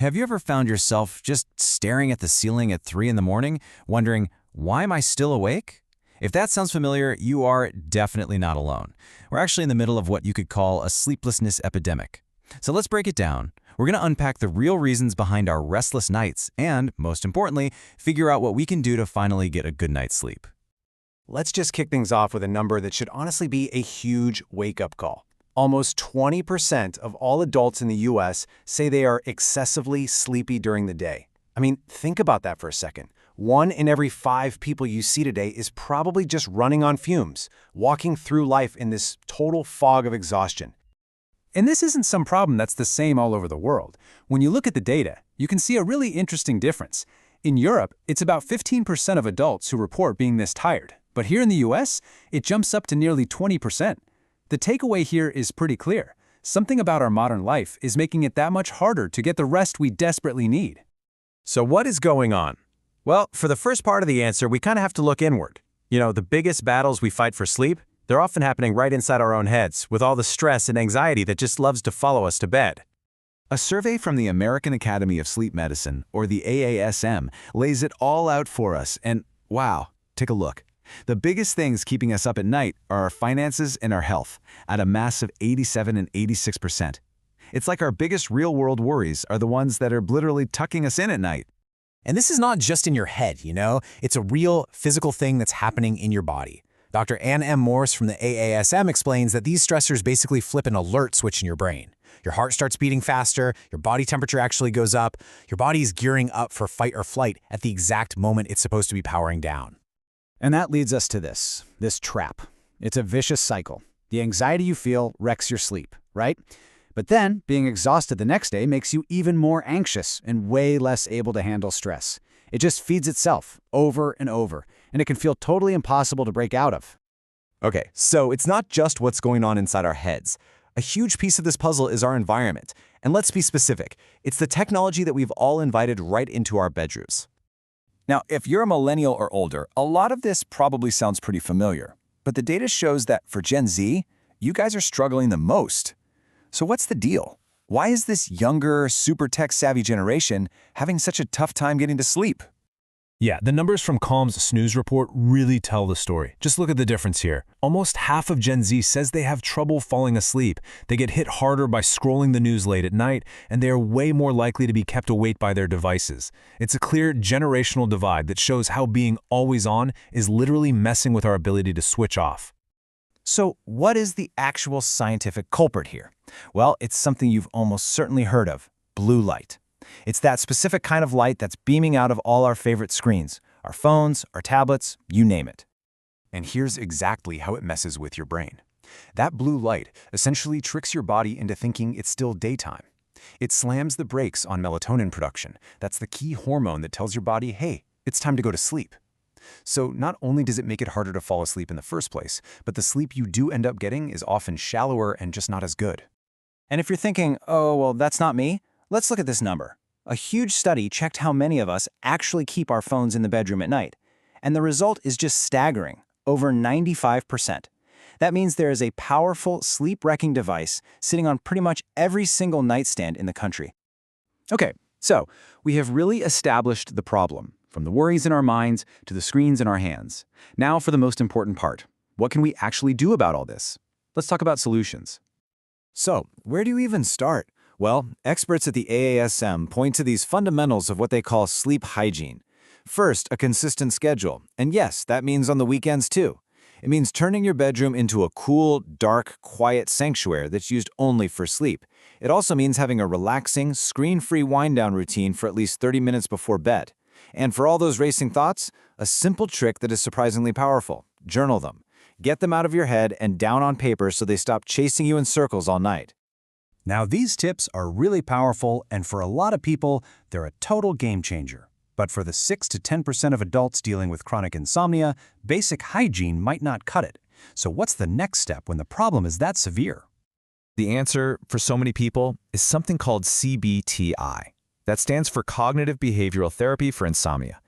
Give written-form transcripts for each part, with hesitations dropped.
Have you ever found yourself just staring at the ceiling at 3 in the morning, wondering, why am I still awake? If that sounds familiar, you are definitely not alone. We're actually in the middle of what you could call a sleeplessness epidemic. So let's break it down. We're going to unpack the real reasons behind our restless nights and, most importantly, figure out what we can do to finally get a good night's sleep. Let's just kick things off with a number that should honestly be a huge wake-up call. Almost 20% of all adults in the US say they are excessively sleepy during the day. I mean, think about that for a second. 1 in every 5 people you see today is probably just running on fumes, walking through life in this total fog of exhaustion. And this isn't some problem that's the same all over the world. When you look at the data, you can see a really interesting difference. In Europe, it's about 15% of adults who report being this tired. But here in the US, it jumps up to nearly 20%. The takeaway here is pretty clear. Something about our modern life is making it that much harder to get the rest we desperately need. So what is going on? Well, for the first part of the answer, we kind of have to look inward. The biggest battles we fight for sleep, they're often happening right inside our own heads, with all the stress and anxiety that just loves to follow us to bed. A survey from the American Academy of Sleep Medicine, or the AASM, lays it all out for us, and wow, take a look. The biggest things keeping us up at night are our finances and our health, at a massive 87 and 86%. It's like our biggest real-world worries are the ones that are literally tucking us in at night. And this is not just in your head, It's a real physical thing that's happening in your body. Dr. Ann M. Morse from the AASM explains that these stressors basically flip an alert switch in your brain. Your heart starts beating faster, your body temperature actually goes up, your body's gearing up for fight or flight at the exact moment it's supposed to be powering down. And that leads us to this trap. It's a vicious cycle. The anxiety you feel wrecks your sleep, right? But then, being exhausted the next day makes you even more anxious and way less able to handle stress. It just feeds itself over and over, and it can feel totally impossible to break out of. Okay, so it's not just what's going on inside our heads. A huge piece of this puzzle is our environment. And let's be specific. It's the technology that we've all invited right into our bedrooms. Now, if you're a millennial or older, a lot of this probably sounds pretty familiar. But the data shows that for Gen Z, you guys are struggling the most. So what's the deal? Why is this younger, super tech-savvy generation having such a tough time getting to sleep? Yeah, the numbers from Calm's snooze report really tell the story. Just look at the difference here. Almost half of Gen Z says they have trouble falling asleep. They get hit harder by scrolling the news late at night, and they are way more likely to be kept awake by their devices. It's a clear generational divide that shows how being always on is literally messing with our ability to switch off. So what is the actual scientific culprit here? Well, it's something you've almost certainly heard of: blue light. It's that specific kind of light that's beaming out of all our favorite screens, our phones, our tablets, you name it. And here's exactly how it messes with your brain. That blue light essentially tricks your body into thinking it's still daytime. It slams the brakes on melatonin production. That's the key hormone that tells your body, hey, it's time to go to sleep. So not only does it make it harder to fall asleep in the first place, but the sleep you do end up getting is often shallower and just not as good. And if you're thinking, oh, well, that's not me, let's look at this number. A huge study checked how many of us actually keep our phones in the bedroom at night. And the result is just staggering, over 95%. That means there is a powerful sleep-wrecking device sitting on pretty much every single nightstand in the country. Okay, so we have really established the problem, from the worries in our minds to the screens in our hands. Now for the most important part. What can we actually do about all this? Let's talk about solutions. So, where do you even start? Well, experts at the AASM point to these fundamentals of what they call sleep hygiene. First, a consistent schedule. And yes, that means on the weekends too. It means turning your bedroom into a cool, dark, quiet sanctuary that's used only for sleep. It also means having a relaxing, screen-free wind-down routine for at least 30 minutes before bed. And for all those racing thoughts, a simple trick that is surprisingly powerful: journal them. Get them out of your head and down on paper so they stop chasing you in circles all night. Now, these tips are really powerful, and for a lot of people, they're a total game changer. But for the 6 to 10% of adults dealing with chronic insomnia, basic hygiene might not cut it. So what's the next step when the problem is that severe? The answer, for so many people, is something called CBTI. That stands for Cognitive Behavioral Therapy for Insomnia.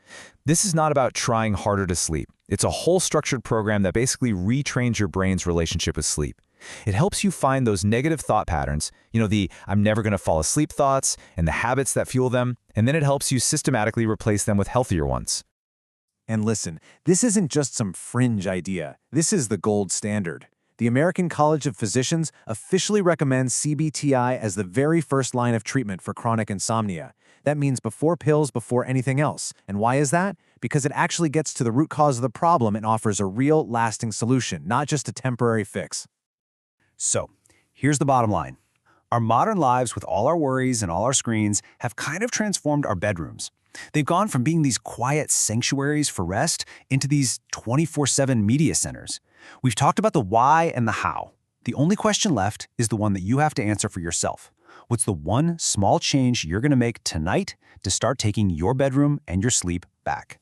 This is not about trying harder to sleep. It's a whole structured program that basically retrains your brain's relationship with sleep. It helps you find those negative thought patterns, the "I'm never going to fall asleep" thoughts and the habits that fuel them, and then it helps you systematically replace them with healthier ones. And listen, this isn't just some fringe idea. This is the gold standard. The American College of Physicians officially recommends CBTI as the very first line of treatment for chronic insomnia. That means before pills, before anything else. And why is that? Because it actually gets to the root cause of the problem and offers a real, lasting solution, not just a temporary fix. So, here's the bottom line. Our modern lives, with all our worries and all our screens, have kind of transformed our bedrooms. They've gone from being these quiet sanctuaries for rest into these 24/7 media centers. We've talked about the why and the how. The only question left is the one that you have to answer for yourself. What's the one small change you're going to make tonight to start taking your bedroom and your sleep back?